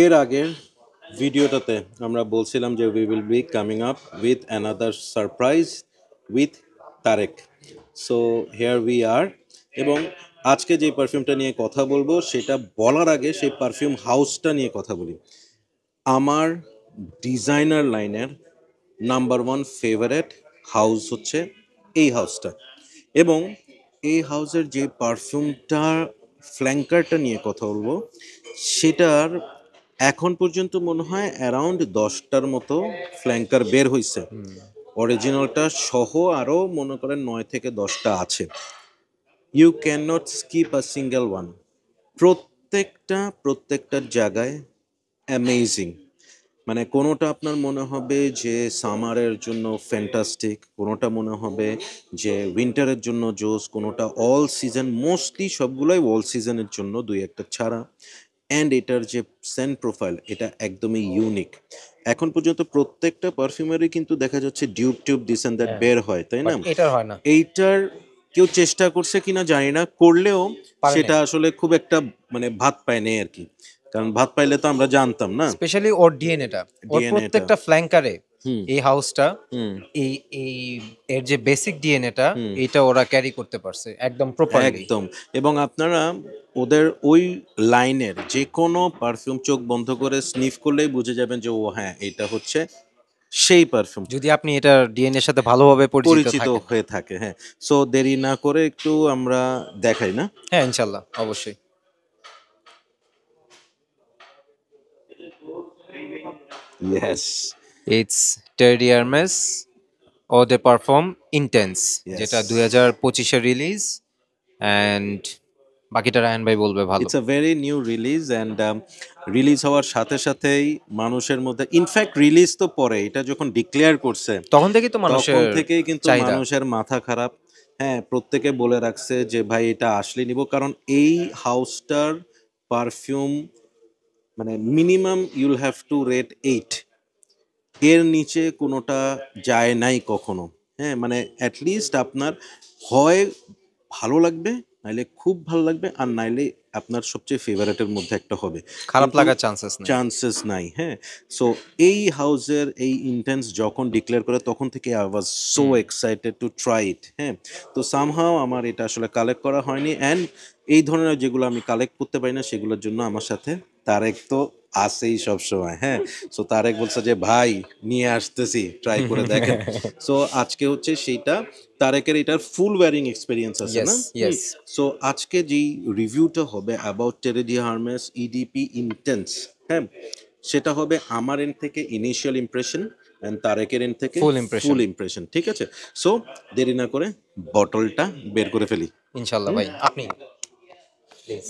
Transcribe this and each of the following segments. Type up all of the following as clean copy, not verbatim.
এর আগের ভিডিওটাতে আমরা বলছিলাম যে we will be coming up with another surprise with Tareq. So here we are. এবং আজকে যে পারফিউমটা নিয়ে কথা বলবো সেটা বলার আগে সেই পারফিউম হাউসটা নিয়ে কথা বলি। আমার ডিজাইনার লাইনের নাম্বার ওয়ান ফেভারেট হাউস হচ্ছে এই হাউসটা। এবং এই হাউসের যে পারফিউমটার ফ্ল্যাঙ্কারটা নিয়ে কথা বলবো সেটার এখন পর্যন্ত মনে হয় অ্যারাউন্ড 10টার মতো ফ্ল্যাঙ্কার বের হয়েছে। অরিজিনালটা সহ আরও মনে করেন 9 থেকে 10টা আছে। You can not skip a single one. প্রত্যেকটার জায়গায় অ্যামেজিং। মানে কোনোটা আপনার মনে হবে যে সামারের জন্য ফ্যান্টাস্টিক, কোনোটা মনে হবে যে উইন্টারের জন্য জোস, কোনোটা অল সিজন, মোস্টলি সবগুলোই অল সিজনের জন্য, দুই একটা ছাড়া। অ্যান্ড এটার যে সেন্ট প্রোফাইল এটা একদমই ইউনিক। এখন পর্যন্ত প্রত্যেকটা পারফিউমারই কিন্তু দেখা যাচ্ছে tube tube this and that হ্যাঁ, বের হয়, তাই বাট না? এটার হয় না, এইটার কেউ চেষ্টা করছে কিনা জানি না, করলেও পারে সেটা নাই। আসলে খুব একটা মানে ভাত পায় নেই আর কি। কারণ ভাত পাইলে তো আমরা জানতাম না স্পেশালি ওর ডিএনএটা, ওর ডিএনএটা। প্রত্যেকটা ফ্ল্যাঙ্কারে হুম এই হাউসটা, হুম এই এই এর যে বেসিক ডিএনএটা, হুম এটা ওরা ক্যারি করতে পারছে একদম প্রপারলি। একদম। এবং আপনারা ওদের ওই লাইনের যে কোনো পারফিউম চোখ বন্ধ করে স্নিফ করলেই বুঝে যাবেন যে ও হ্যাঁ এটা হচ্ছে সেই পারফিউম। যদি আপনি এটার ডিএনএর সাথে ভালোভাবে পরিচিত পরিচিত থাকেন। হয়ে থাকে, হ্যাঁ। সো দেরি না করে একটু আমরা দেখাই না। হ্যাঁ, ইনশাল্লাহ, অবশ্যই। Yes. It's Terre Hermes eau de parfum intense, yes. যেটা 2025-এর রিলিজ। অ্যান্ড বাকিটা রায়হান ভাই বলবে ভালো। It's a very new release and release হওয়ার সাথে সাথেই মানুষের মধ্যে, ইনফ্যাক্ট রিলিজ তো পরে, এটা যখন ডিক্লেয়ার করছে তখন থেকেই তো তখন মানুষের থেকেই কিন্তু চাহিদা। মানুষের মাথা খারাপ। হ্যাঁ, প্রত্যেকে বলে রাখছে যে ভাই এটা আসলে নিব, কারণ এই হাউসটার পারফিউম মানে minimum you'll have to rate 8। এর নিচে কোনোটা যায় নাই কখনো। হ্যাঁ, মানে অ্যাটলিস্ট আপনার হয় ভালো লাগবে, নাইলে খুব ভালো লাগবে, আর নাইলে আপনার সবচেয়ে ফেভারেটের মধ্যে একটা হবে। খারাপ কিন্তু লাগার চান্সেস নেই। চান্সেস নাই। হ্যাঁ। সো এই হাউসের এই ইন্টেন্স যখন ডিক্লেয়ার করে তখন থেকে I was so hmm. Excited to try ইট। হ্যাঁ। তো সামহাও আমার এটা আসলে কালেক্ট করা হয়নি, অ্যান্ড এই ধরনের যেগুলো আমি কালেক্ট করতে পারি না সেগুলোর জন্য আমার সাথে তারেক তো আছেই সবসময়। হ্যাঁ। সো তারেক বলছে যে ভাই নিয়ে আসতেছি, ট্রাই করে দেখেন। সো আজকে হচ্ছে সেইটা। তারেকের এটার ফুল ওয়্যারিং এক্সপিরিয়েন্স আছে ইয়েস, না? ইয়েস। সো আজকে যেই রিভিউটা হবে অ্যাবাউট টেরেডি হার্মেস ইডিপি ইন্টেন্স, হ্যাঁ, সেটা হবে আমার এন্ড থেকে ইনিশিয়াল ইমপ্রেশন অ্যান্ড তারেকের এন্ড থেকে ফুল ইমপ্রেশন। ফুল ইমপ্রেশন। ঠিক আছে। সো দেরি না করে বটলটা বের করে ফেলি। ইনশাল্লাহ ভাই, আপনি প্লিজ।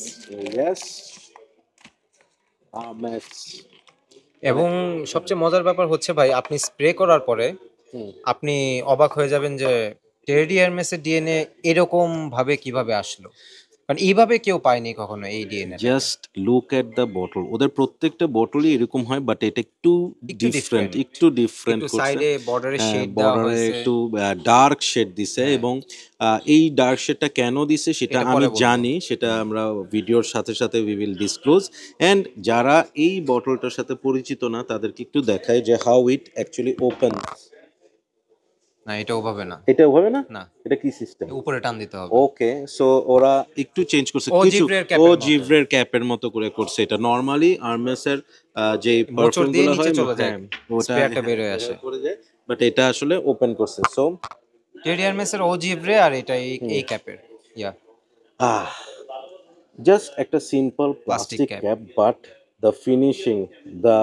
ইয়েস। হার্মেস। মানে এবং সবচেয়ে মজার ব্যাপার হচ্ছে ভাই, আপনি স্প্রে করার পরে হুম আপনি অবাক হয়ে যাবেন যে টেরি আর্মেসের ডিএনএ এরকম ভাবে কিভাবে আসলো, কারণ এইভাবে কেউ পায়নি কখনো এই ডিএনএটাকে। Just look at the bottle. ওদের প্রত্যেকটা বটলই এরকম হয়, বাট এটা একটু একটু ডিফারেন্ট, ডিফারেন্ট, একটু ডিফারেন্ট একটু করছে। সাইডে বর্ডারে হ্যাঁ, শেড দেওয়া বর্ডারে হয়েছে। একটু ডার্ক শেড দিছে। হ্যাঁ, এবং এই ডার্ক শেডটা কেন দিছে সেটা এটা আমি পরে বলবো। জানি, সেটা হুম। আমরা ভিডিওর সাথে সাথে উই উইল ডিসক্লোজ। অ্যান্ড যারা এই বটলটার সাথে পরিচিত না তাদেরকে একটু দেখায় যে হাউ ইট অ্যাকচুয়ালি ওপেন। না, এটা ওভাবে না। এটা হবে না। না, এটা কি সিস্টেম? উপরে টান দিতে হবে। ওকে। সো ওরা একটু চেঞ্জ করছে ও কিছু। জিব্রের ও ক্যাপের মতো জিভরের ক্যাপের মতো করে করছে। এটা নর্মালি আর্মেসের যে মোচড় পারফিউম দিয়ে গুলো নিচে হয়, চলে যায়, হ্যাঁ, ওটা স্প্রেয়ারটা হ্যাঁ বের হয়ে আসে। এভাবে পড়ে যায়। বাট এটা আসলে ওপেন করছে। সো টেরি আর্মেসের ও জিব্রে, আর এটা এই হুম এই ক্যাপের। ইয়া, আহ জাস্ট একটা simple plastic plastic cap. Cap, but the finishing, the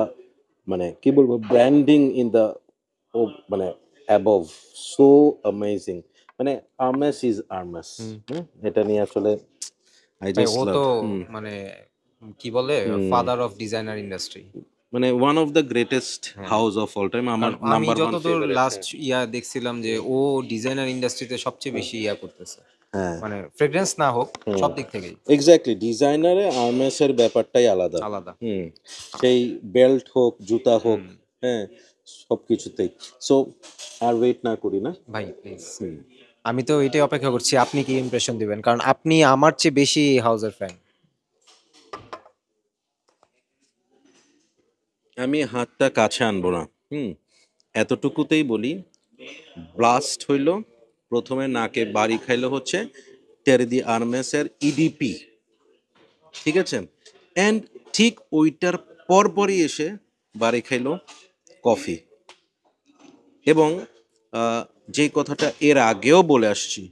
মানে কি বলবো, ব্র্যান্ডিং ইন দ্য, ও মানে অ্যাবভ, সো অ্যামেজিং। মানে আর্মেস ইজ আর্মেস। হুম। এটা নিয়ে আসলে আই ভাই, জাস্ট ও লাভ। তো হুম মানে কি বলে, হুম ফাদার অফ ডিজাইনার ইন্ডাস্ট্রি। মানে ওয়ান অফ দ্য গ্রেটেস্ট হ্যাঁ, হাউস অফ অল টাইম, আমার কারণ আমি নাম্বার ওয়ান যতদূর ফেভারিট। লাস্ট হ্যাঁ দেখছিলাম যে ও ডিজাইনার ইন্ডাস্ট্রিতে সবচেয়ে বেশি করতেছে, হ্যাঁ মানে ফ্রেগ্রেন্স না হোক, হুম সব দিক থেকেই এক্স্যাক্টলি। ডিজাইনারে আর্মেসের ব্যাপারটাই আলাদা। আলাদা। হুম সেই বেল্ট হোক, জুতা হোক, হুম। হ্যাঁ, সব কিছুতেই। সো আর ওয়েট না করি না। ভাই প্লিজ, হুম আমি তো এটাই অপেক্ষা করছি আপনি কি ইমপ্রেশন দিবেন, কারণ আপনি আমার চেয়ে বেশি হাউজের ফ্যান। আমি হাতটা কাছে আনবো না। হুম, এতটুকুতেই বলি, ব্লাস্ট হইল, প্রথমে নাকে বাড়ি খাইলো হচ্ছে টেরে দি আর্মেসের ইডিপি, ঠিক আছে? অ্যান্ড ঠিক ওইটার পরপরই এসে বাড়ি খাইলো কফি। এবং যে কথাটা এর আগেও বলে আসছি,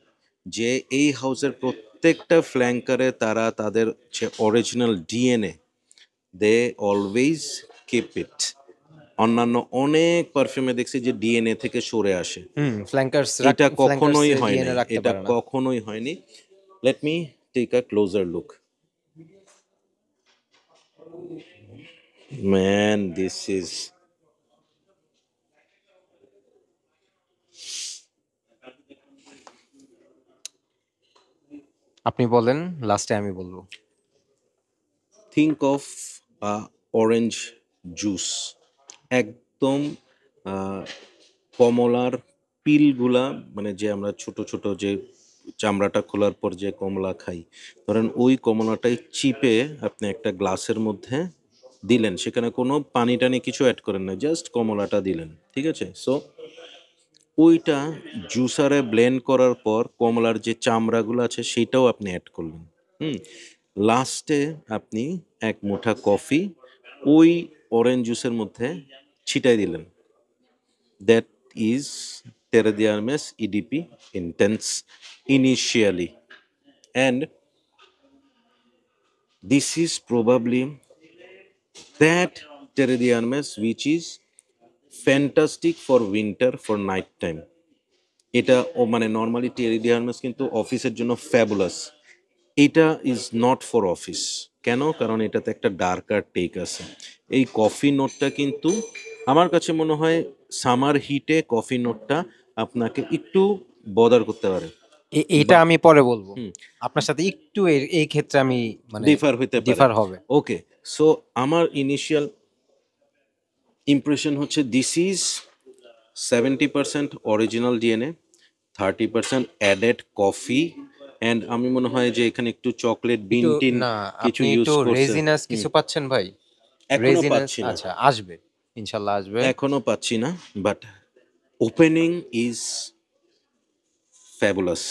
যে এই হাউসের প্রত্যেকটা ফ্ল্যাঙ্কারে তারা তাদের যে original DNA, they always keep it. অন্যান্য অনেক পারফিউমে দেখছি যে ডিএনএ থেকে সরে আসে, ফ্ল্যাঙ্কার্স এটা কখনোই ফ্ল্যাঙ্কার্সে হয়নি, ডিএনএ রাখতে এটা পারে না। কখনোই হয়নি। Let me take a closer look. Man, this is, আপনি বলেন, লাস্টে আমি বলবো। থিঙ্ক অফ অরেঞ্জ জুস, একদম কমলার পিলগুলা, মানে যে আমরা ছোট ছোট যে চামড়াটা খোলার পর যে কমলা খাই, ধরেন ওই কমলাটাই চিপে আপনি একটা গ্লাসের মধ্যে দিলেন, সেখানে কোনো পানি টানি কিছু অ্যাড করেন না, জাস্ট কমলাটা দিলেন, ঠিক আছে? সো ওইটা জুসারে ব্লেন্ড করার পর কমলার যে চামড়াগুলো আছে সেইটাও আপনি অ্যাড করলেন। হুম, লাস্টে আপনি এক মুঠা কফি ওই অরেঞ্জ জুসের মধ্যে ছিটাই দিলেন। That is Terra de Hermes EDP Intense initially. And this is probably that Terra de Hermes which is fantastic for winter, for night time. এটা মানে নর্মালি টেরি ডি হার্মেস কিন্তু অফিসের জন্য ফ্যাবুলাস, এটা ইজ নট ফর অফিস। কেন? কারণ এটাতে একটা ডার্কার টেক আছে। এই কফি নোটটা কিন্তু আমার কাছে মনে হয় সামার হিটে কফি নোটটা আপনাকে একটু বদার করতে পারে, এইটা বা আমি পরে বলবো। আপনার সাথে একটু এই ক্ষেত্রে আমি মানে ডিফার হইতে পারে। ডিফার হবে। ওকে, সো আমার ইনিশিয়াল ইমপ্রেশন হচ্ছে this is 70% original DNA, 30% added coffee, and আমি মনে হয় যে এখানে একটু চকলেট বিন একটু টিন না, কিছু আপনি ইউজ একটু করছে। রেজিনাস কিছু পাচ্ছেন ভাই? এখনো রেজিনাস, পাচ্ছি না, আচ্ছা আসবে, ইনশাল্লাহ আসবে। এখনো পাচ্ছি না, বাট ওপেনিং ইজ ফ্যাবুলাস।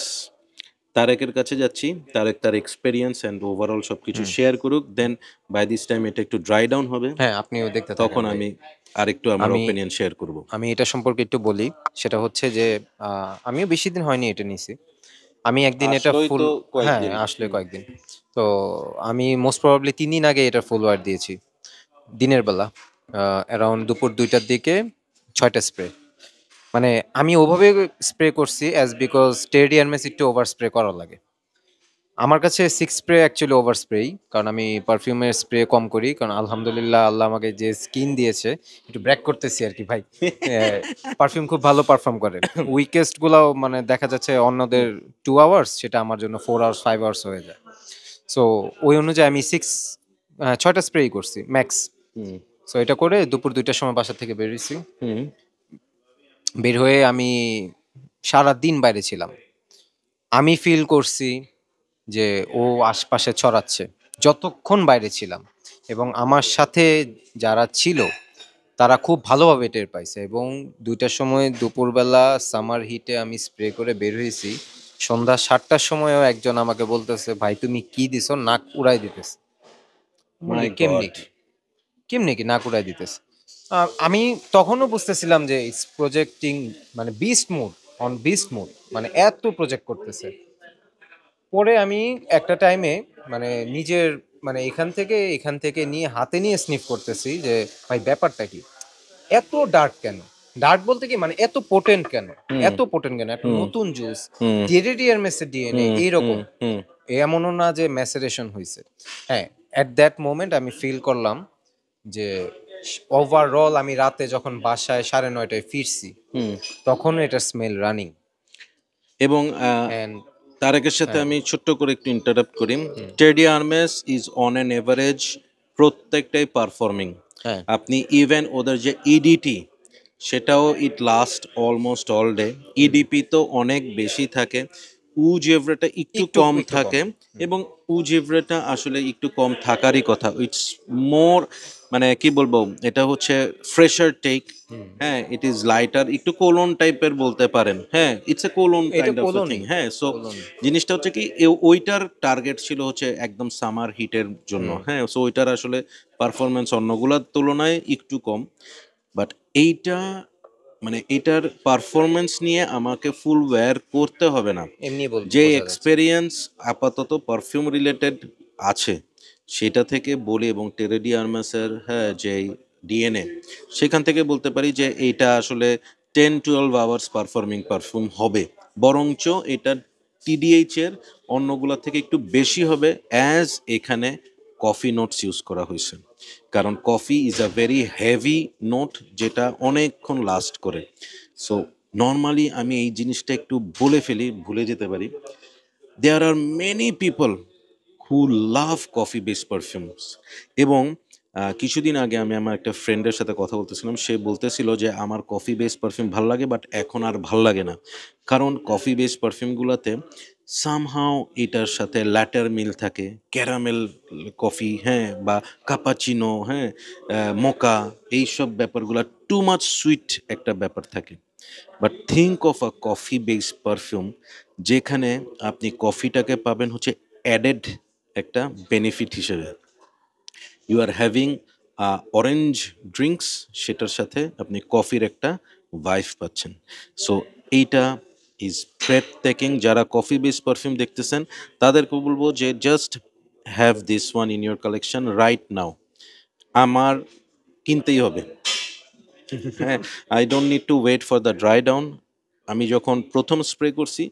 তারেকের কাছে যাচ্ছি, তারেক তার এক্সপেরিয়েন্স অ্যান্ড ওভারঅল সব কিছু শেয়ার করুক, দেন বাই দিস টাইম এটা একটু ড্রাই ডাউন হবে, হ্যাঁ, আপনিও দেখতে থাকেন তখন ভাই। আমি আরেকটু আমার আমি ওপিনিয়ন শেয়ার করব। আমি এটা সম্পর্কে একটু বলি। সেটা হচ্ছে যে আমিও বেশি দিন হয়নি এটা নিছি। আমি একদিন এটা আসলেই ফুল, তো হ্যাঁ কয়েকদিন। আসলে কয়েকদিন। তো আমি মোস্ট প্রবাবলি 3 দিন আগে এটা ফুল ওয়ার দিয়েছি দিনের বেলা, অ্যারাউন্ড দুপুর 2টার দিকে 6টা স্প্রে। মানে আমি ওভাবে স্প্রে করছি অ্যাজ বিকজ টেডি আর্মেস একটু ওভার স্প্রে করা লাগে। আমার কাছে 6 স্প্রে অ্যাকচুয়ালি ওভার স্প্রেই, কারণ আমি পারফিউমের স্প্রে কম করি, কারণ আলহামদুলিল্লাহ আল্লাহ আমাকে যে স্কিন দিয়েছে, একটু ব্র্যাক করতেছি আর কি ভাই। পারফিউম খুব ভালো পারফর্ম করে। উইকেস্ট গুলাও মানে দেখা যাচ্ছে অন্যদের 2 আওয়ার্স, সেটা আমার জন্য 4 আওয়ার্স 5 আওয়ার্স হয়ে যায়। সো ওই অনুযায়ী আমি 6টা স্প্রেই করছি ম্যাক্স। হুম সো এটা করে দুপুর 2টার সময় বাসা থেকে বেরিয়েছি। হুম বের হয়ে আমি সারাদিন বাইরে ছিলাম। আমি ফিল করছি যে ও আশপাশে ছড়াচ্ছে যতক্ষণ বাইরে ছিলাম, এবং আমার সাথে যারা ছিল তারা খুব ভালোভাবে টের পাইছে। এবং 2টার সময় দুপুরবেলা সামার হিটে আমি স্প্রে করে বের হয়েছি, সন্ধ্যা 7টার সময়ও একজন আমাকে বলতেছে, ভাই তুমি কি দিছো, নাক উড়াই দিতেছে। মাই বলি কেমনি গড। কি, কেমনি কি নাক উড়াই দিতেছে। আমি তখনও বুঝতেছিলাম যে ইটস প্রজেক্টিং, মানে beast mode, on beast mode, মানে এত প্রজেক্ট করতেছে। পরে আমি একটা টাইমে মানে নিজের মানে এখান থেকে নিয়ে হাতে নিয়ে স্নিফ করতেছি যে ভাই ব্যাপারটা কি, এত ডার্ক কেন, ডার্ক বলতে কি মানে এত পোটেন্ট কেন, হুম এত পোটেন্ট কেন একটা হুম নতুন জুস, হুম টেরিডিয়ার মেসের ডিএনএ হুম হুম এইরকম। হুম এমনও না যে ম্যাসারেশন হয়েছে। হ্যাঁ, অ্যাট দ্যাট মোমেন্ট আমি ফিল করলাম যে ওভারঅল আমি রাতে যখন বাসায় 9:30টায় ফিরছি, হুম। তখন এটা স্মেল রানিং। এবং অ্যান্ড তারেকের সাথে হ্যাঁ, আমি ছোট্ট করে একটু ইন্টারাপ্ট করি। Terre Hermes is on an average প্রত্যেকটাই পারফর্মিং। হ্যাঁ, আপনি ইভেন ওদের যে ইডিটি, সেটাও it last almost all day. EDP তো অনেক বেশি থাকে, উজেভরেটা একটু একটু কম একটু কম। থাকে, এবং উজেভরেটা আসলে একটু কম থাকারই কথা। ইটস মোর মানে কি বলবো, এটা হচ্ছে ফ্রেশার টেক। হুম। হ্যাঁ, ইট ইজ লাইটার, একটু কোলন টাইপের বলতে পারেন। হ্যাঁ, ইটস এ কোলন এটা কাইন্ড অফ এ থিং। কোলনই, হ্যাঁ, সো কোলন। জিনিসটা হচ্ছে কি ওইটার টার্গেট ছিল হচ্ছে একদম সামার হিটের জন্য। হুম। হ্যাঁ, সো ওইটার আসলে পারফরমেন্স অন্যগুলোর তুলনায় একটু কম। বাট এইটা মানে এটার পারফরমেন্স নিয়ে আমাকে ফুল ওয়্যার করতে হবে না। এমনি যে বোঝা যাচ্ছে। এক্সপেরিয়েন্স আপাতত পারফিউম রিলেটেড আছে সেটা থেকে বলি, এবং টেরেডি আর্মাসের হ্যাঁ যে ডিএনএ, সেখান থেকে বলতে পারি যে এইটা আসলে 10-12 আওয়ার্স পারফর্মিং পারফিউম হবে। বরঞ্চ এটা টিডিএইচ এর অন্যগুলা থেকে একটু বেশি হবে, অ্যাজ এখানে কফি নোটস ইউজ করা হয়েছে। কারণ coffee is a very heavy note, যেটা অনেকক্ষণ লাস্ট করে। সো নর্মালি আমি এই জিনিসটা একটু বলে ফেলি, ভুলে যেতে পারি। There are many people who love coffee base perfumes. এবং কিছুদিন আগে আমি আমার একটা ফ্রেন্ডের সাথে কথা বলতেছিলাম, সে বলতেছিল যে আমার কফি বেস পারফিউম ভাল লাগে, বাট এখন আর ভাল লাগে না। কারণ কফি বেস পারফিউমগুলোতে সামহাও এটার সাথে ল্যাটার মিল থাকে, ক্যারামেল কফি, হ্যাঁ, বা কাপাচিনো, হ্যাঁ, মোকা, এইসব ব্যাপারগুলো টু মাচ সুইট একটা ব্যাপার থাকে। But think of a coffee base perfume, যেখানে আপনি কফিটাকে পাবেন হচ্ছে অ্যাডেড একটা বেনিফিট হিসেবে। You are having orange drinks, সেটার সাথে আপনি কফির একটা ভাইব পাচ্ছেন। সো এইটা ইজ ব্রেথ টেকিং। যারা কফি বেস পারফিউম দেখতেছেন তাদেরকে বলবো যে just have this one in your collection right now. আমার কিনতেই হবে। হ্যাঁ, I don't need to wait for the dry down. আমি যখন প্রথম স্প্রে করছি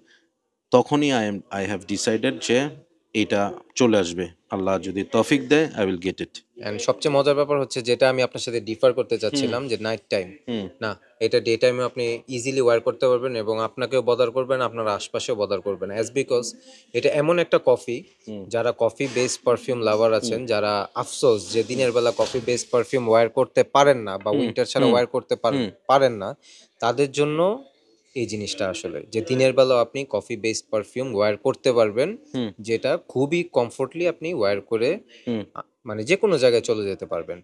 তখনই আই হ্যাভ ডিসাইডেড যে এটা চলে আসবে, আল্লাহ যদি তৌফিক দেয় I will get it. And সবচেয়ে মজার ব্যাপার হচ্ছে, যেটা আমি আপনার সাথে ডিফার করতে হুম চাচ্ছিলাম, যে নাইট টাইম হুম না, এটা ডে টাইমে আপনি ইজিলি ওয়্যার করতে পারবেন এবং আপনাকেও বদার করবেন, আপনার আশপাশেও বদার করবেন, অ্যাজ বিকজ এটা এমন একটা কফি, হুম যারা কফি বেস পারফিউম লাভার হুম আছেন, যারা আফসোস যে দিনের বেলা কফি বেস পারফিউম ওয়্যার করতে পারেন না বা হুম উইন্টার ছাড়া হুম ওয়্যার করতে হুম পারেন না, তাদের জন্য এই জিনিসটা আসলে, যে দিনের বেলাও আপনি কফি বেস পারফিউম ওয়্যার করতে পারবেন, হুম যেটা খুবই কমফোর্টলি আপনি ওয়্যার করে হুম। মানে যে কোনো জায়গায় চলে যেতে পারবেন।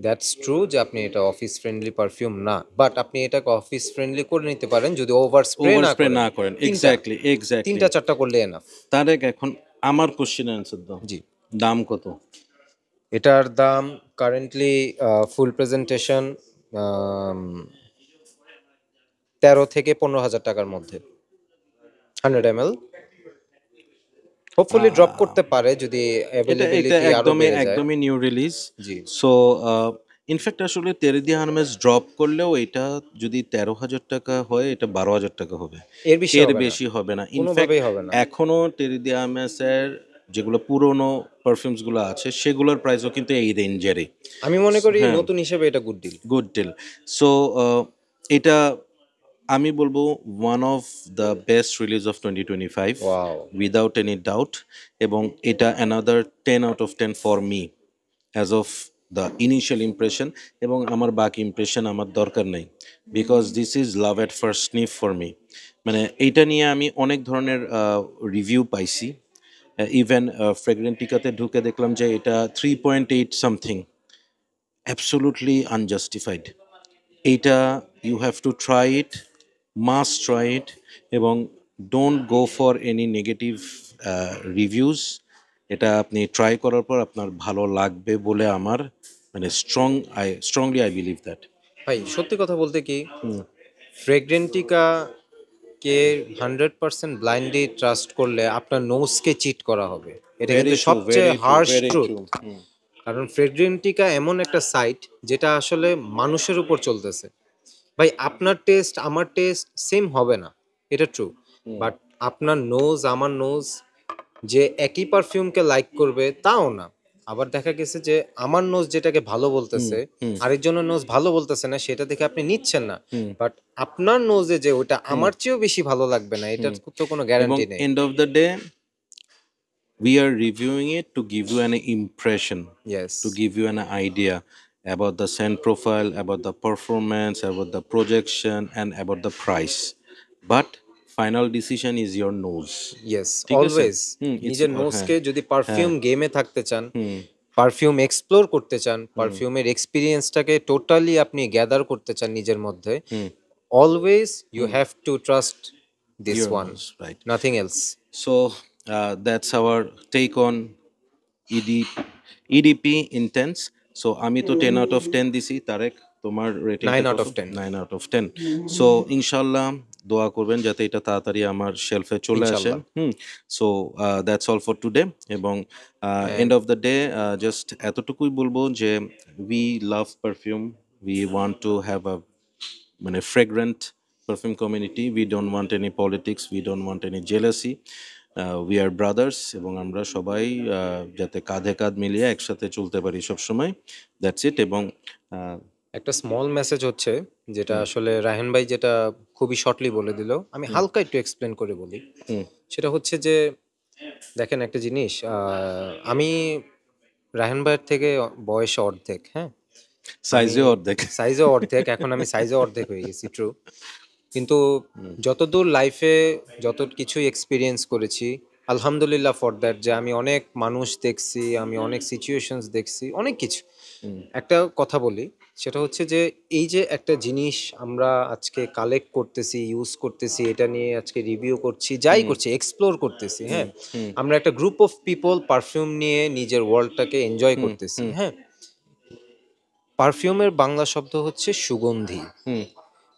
দ্যাটস ট্রু যে আপনি এটা অফিস ফ্রেন্ডলি পারফিউম না, বাট আপনি এটাকে অফিস ফ্রেন্ডলি করে নিতে পারেন যদি ওভার স্প্রে ওভার না স্প্রে করেন। না করেন, তিনটা এক্স্যাক্টলি এক্স্যাক্টলি। তিনটা চারটা করলে এনাফ। তারেক, এখন আমার কোশ্চেন অ্যান্সার দাও। জি। দাম কত? এটার দাম কারেন্টলি ফুল প্রেজেন্টেশন 13 থেকে 15 হাজার টাকার মধ্যে, 100 ml। হোপফুলি ড্রপ আহ, করতে পারে যদি এটা এটা অ্যাভেলেবিলিটি আরো একদমই বেড়ে যায়। একদমই নিউ রিলিজ। জি। সো ইনফ্যাক্ট আসলে তেরেদি হারমেস ড্রপ করলেও এটা যদি 13,000 টাকা হয়, এটা 12,000 টাকা হবে, এর বেশি এর হবে না, বেশি হবে না। ইনফ্যাক্ট কোনোভাবেই হবে না। এখনো টেরিদি আর্মেসের যেগুলো পুরনো পারফিউমসগুলো আছে সেগুলোর প্রাইসও কিন্তু এই রেঞ্জেরই। আমি মনে করি হ্যাঁ, নতুন হিসেবে এটা good deal. Good deal. So এটা আমি বলবো one of the best release of 2025 wow. Without any doubt. এবং এটা another 10 out of 10 for me as of the initial impression. এবং আমার বাকি ইমপ্রেশন আমার দরকার নেই, because this is love at first sniff for me. মানে এইটা নিয়ে আমি অনেক ধরনের রিভিউ পাইছি। ইভেন ফ্রেগরেন্টিকাতে ঢুকে দেখলাম যে এটা 3.8 সামথিং, অ্যাবসোলুটলি আনজাস্টিফাইড। এইটা you have to try it, must try it. এবং don't go for any negative reviews. এটা আপনি ট্রাই করার পর আপনার ভালো লাগবে বলে আমার মানে স্ট্রংলি আই বিলিভ দ্যাট। ভাই সত্যি কথা বলতে কি, হুম, ফ্রেগরেন্টিকা কে 100% ব্লাইন্ডলি ট্রাস্ট করলে আপনার নোজকে চিট করা হবে, এটা ভেরি কিন্তু ট্রু, সবচেয়ে very true, harsh very truth. True. কারণ ফ্রেগরেন্টিকা এমন একটা সাইট যেটা আসলে মানুষের উপর চলতেছে। ভাই আপনার টেস্ট আমার টেস্ট সেম হবে না, এটা ট্রু, হুম বাট আপনার নোজ আমার নোজ যে একই পারফিউমকে লাইক করবে তাও না। আবার দেখা গেছে যে আমার নোজ যেটাকে ভালো হুম বলতেছে, হুম আরেকজনের নোজ ভালো বলতেছে না, সেটা দেখে আপনি নিচ্ছেন না। হুম বাট আপনার নোজে যে ওটা হুম আমার চেয়েও বেশি ভালো লাগবে না, এটার হুম। তো কোনো এবং গ্যারান্টি নেই। And of the day we are reviewing it to give you an impression, yes. to give you an idea about the scent profile, about the performance, about the projection, and about the price. But final decision is your nose. Yes, ঠিক আছে? Always hmm, it's নিজের হ্যাঁ নোজকে যদি হ্যাঁ perfume গেমে থাকতে চান, হুম perfume explore করতে চান, পারফিউমের এক্সপিরিয়েন্সটাকে টোটালি আপনি গ্যাদার করতে চান নিজের মধ্যে, hmm always you have to trust this your one, nose right nothing else. So that's our take on ED EDP intense so আমি তো 10 out of 10 দিছি তারেক তোমার রেটিংটা 9 out কত of 10 9 out of 10 সো ইনশাল্লাহ দোয়া করবেন যাতে এটা তাড়াতাড়ি আমার শেলফে চলে আসে ইনশাল্লাহ। So that's all for today এবং end of the day just এতটুকুই বলবো যে we love perfume we want to have a মানে fragrant perfume community we don't want any politics we don't want any jealousy we are brothers এবং আমরা সবাই যাতে কাঁধে কাঁধ মিলিয়ে একসাথে চলতে পারি সবসময় দ্যাটস ইট এবং একটা স্মল মেসেজ হচ্ছে, যেটা আসলে রায়হান ভাই যেটা খুবই শর্টলি বলে দিল, আমি হালকা একটু এক্সপ্লেন করে বলি। হুম, সেটা হচ্ছে যে দেখেন একটা জিনিস, আমি রায়হান ভাইয়ের থেকে বয়সে অর্ধেক, হ্যাঁ, সাইজে অর্ধেক সাইজও অর্ধেক, এখন আমি সাইজও অর্ধেক হয়ে গেছি, ট্রু। কিন্তু যতদূর লাইফে যত কিছু এক্সপিরিয়েন্স করেছি, আলহামদুলিল্লাহ ফর দ্যাট, যে আমি অনেক মানুষ দেখছি, আমি অনেক সিচুয়েশনস দেখছি, অনেক কিছু। একটা কথা বলি, সেটা হচ্ছে যে এই যে একটা জিনিস আমরা আজকে কালেক্ট করতেছি, ইউজ করতেছি, এটা নিয়ে আজকে রিভিউ করছি, যাই করছি, এক্সপ্লোর করতেছি, হ্যাঁ, আমরা একটা গ্রুপ অফ পিপল পারফিউম নিয়ে নিজের ওয়ার্ল্ডটাকে এনজয় করতেছি, হ্যাঁ। পারফিউমের বাংলা শব্দ হচ্ছে সুগন্ধি, হুম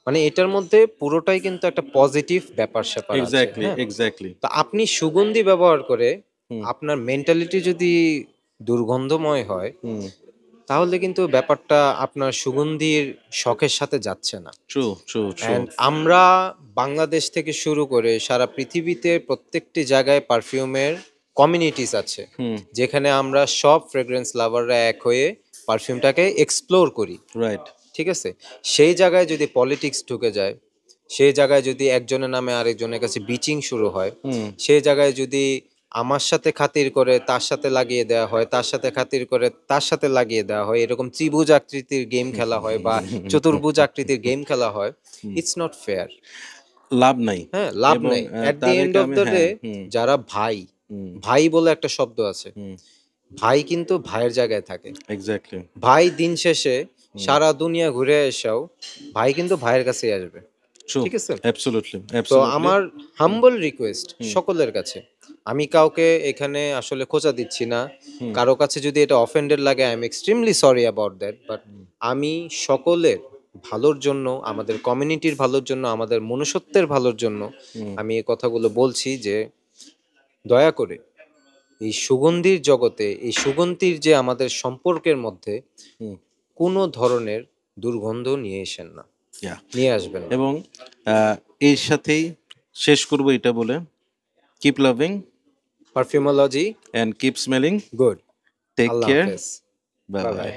মানে এটার মধ্যে পুরোটাই কিন্তু একটা পজিটিভ ব্যাপার স্যাপার আছে, এক্স্যাক্টলি হ্যাঁ। এক্স্যাক্টলি তো আপনি সুগন্ধি ব্যবহার করে হুম আপনার মেন্টালিটি যদি দুর্গন্ধময় হয়, হুম তাহলে কিন্তু ব্যাপারটা আপনার সুগন্ধির শখের সাথে যাচ্ছে না। ট্রু ট্রু ট্রু অ্যান্ড আমরা বাংলাদেশ থেকে শুরু করে সারা পৃথিবীতে প্রত্যেকটি জায়গায় পারফিউমের কমিউনিটিস আছে, হুম যেখানে আমরা সব ফ্রেগ্রেন্স লাভাররা এক হয়ে পারফিউমটাকে এক্সপ্লোর করি, রাইট ঠিক আছে। সেই জায়গায় যদি পলিটিক্স ঢুকে যায়, সেই জায়গায় যদি একজনের নামে আরেকজনের কাছে বিচিং শুরু হয়, হুম সেই জায়গায় যদি আমার সাথে খাতির করে তার সাথে লাগিয়ে দেওয়া হয়, তার সাথে খাতির করে তার সাথে লাগিয়ে দেওয়া হয়, এরকম ত্রিভুজ আকৃতির গেম খেলা হয় বা চতুর্ভুজ আকৃতির গেম খেলা হয়, ইটস নট ফেয়ার। লাভ নাই হ্যাঁ, লাভ এবং নাই। At the Tareq and of আমি দ্য ডে, হ্যাঁ যারা ভাই, হুম ভাই বলে একটা শব্দ আছে, হুম ভাই কিন্তু ভাইয়ের জায়গায় থাকে। এক্স্যাক্টলি ভাই দিন শেষে সারা দুনিয়া ঘুরে এসেও ভাই কিন্তু ভাইয়ের কাছেই আসবে, ট্রু ঠিক আছে। অ্যাবসলিউটলি তো অ্যাবসলিউটলি আমার হাম্বল রিকোয়েস্ট সকলের কাছে, আমি কাউকে এখানে আসলে খোঁচা দিচ্ছি না, কারো কাছে যদি এটা অফেন্ডেড লাগে, I am extremely sorry about that, but আমি সকলের ভালোর জন্য, আমাদের কমিউনিটির ভালোর জন্য, আমাদের মনুষ্যত্বের ভালোর জন্য আমি এই কথাগুলো বলছি যে দয়া করে এই সুগন্ধির জগতে, এই সুগন্ধির যে আমাদের সম্পর্কের মধ্যে হুম কোনো ধরনের দুর্গন্ধ নিয়ে আসেন না, ইয়া নিয়ে আসবেন না। এবং এর সাথেই শেষ করব এটা বলে keep loving perfumology and keep smelling good. Take আল্লাহ কেয়ার হাফেজ। Bye bye bye by.